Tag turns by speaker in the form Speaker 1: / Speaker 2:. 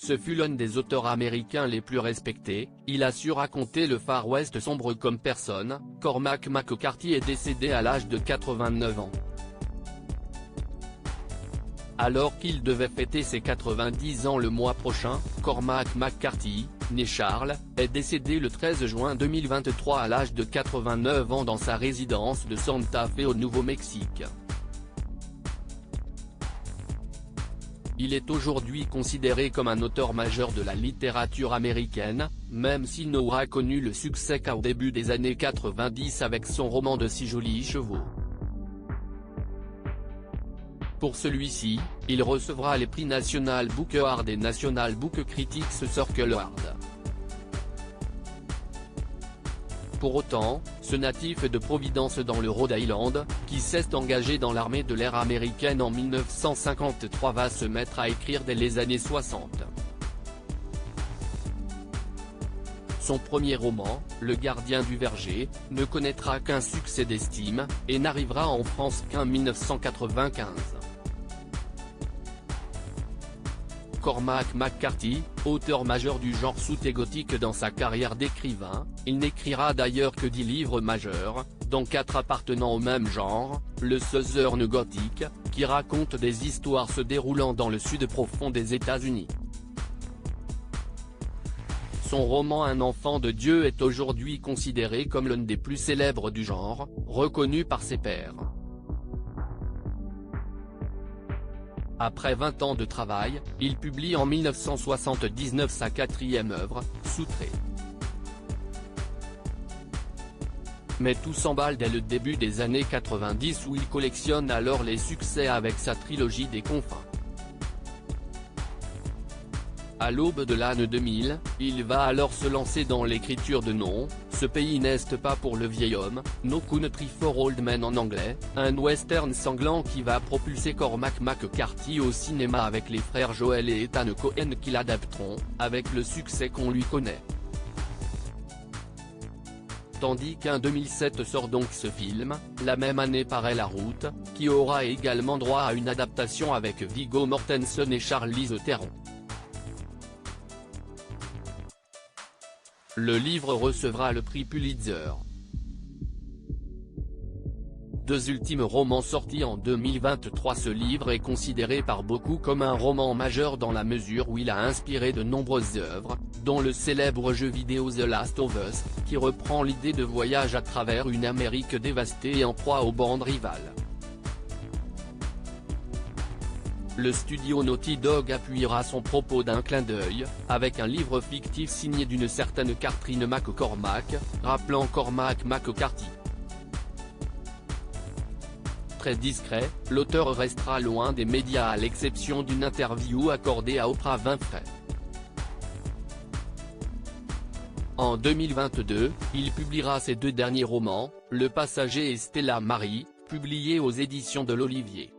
Speaker 1: Ce fut l'un des auteurs américains les plus respectés, il a su raconter le Far West sombre comme personne. Cormac McCarthy est décédé à l'âge de 89 ans. Alors qu'il devait fêter ses 90 ans le mois prochain, Cormac McCarthy, né Charles, est décédé le 13 juin 2023 à l'âge de 89 ans dans sa résidence de Santa Fe au Nouveau-Mexique. Il est aujourd'hui considéré comme un auteur majeur de la littérature américaine, même s'il n'aura connu le succès qu'au début des années 90 avec son roman de Si jolis chevaux. Pour celui-ci, il recevra les prix National Book Award et National Book Critics Circle Award. Pour autant, ce natif de Providence dans le Rhode Island, qui s'est engagé dans l'armée de l'air américaine en 1953 va se mettre à écrire dès les années 60. Son premier roman, Le Gardien du Verger, ne connaîtra qu'un succès d'estime, et n'arrivera en France qu'en 1995. Cormac McCarthy, auteur majeur du genre sous-gothique dans sa carrière d'écrivain, il n'écrira d'ailleurs que 10 livres majeurs, dont 4 appartenant au même genre, le Southern Gothic, qui raconte des histoires se déroulant dans le sud profond des États-Unis. Son roman Un enfant de Dieu est aujourd'hui considéré comme l'un des plus célèbres du genre, reconnu par ses pairs. Après 20 ans de travail, il publie en 1979 sa 4e œuvre, Souterrain. Mais tout s'emballe dès le début des années 90 où il collectionne alors les succès avec sa trilogie des confins. À l'aube de l'année 2000, il va alors se lancer dans l'écriture de Non, ce pays n'est pas pour le vieil homme, No Country for Old Men en anglais, un western sanglant qui va propulser Cormac McCarthy au cinéma avec les frères Joel et Ethan Coen qui l'adapteront, avec le succès qu'on lui connaît. Tandis qu'en 2007 sort donc ce film, la même année paraît La Route, qui aura également droit à une adaptation avec Viggo Mortensen et Charlize Theron. Le livre recevra le prix Pulitzer. Deux ultimes romans sortis en 2023. Ce livre est considéré par beaucoup comme un roman majeur dans la mesure où il a inspiré de nombreuses œuvres, dont le célèbre jeu vidéo The Last of Us, qui reprend l'idée de voyage à travers une Amérique dévastée et en proie aux bandes rivales. Le studio Naughty Dog appuiera son propos d'un clin d'œil, avec un livre fictif signé d'une certaine Catherine McCormack, rappelant Cormac McCarthy. Très discret, l'auteur restera loin des médias à l'exception d'une interview accordée à Oprah Winfrey. En 2022, il publiera ses 2 derniers romans, Le Passager et Stella Marie, publiés aux éditions de l'Olivier.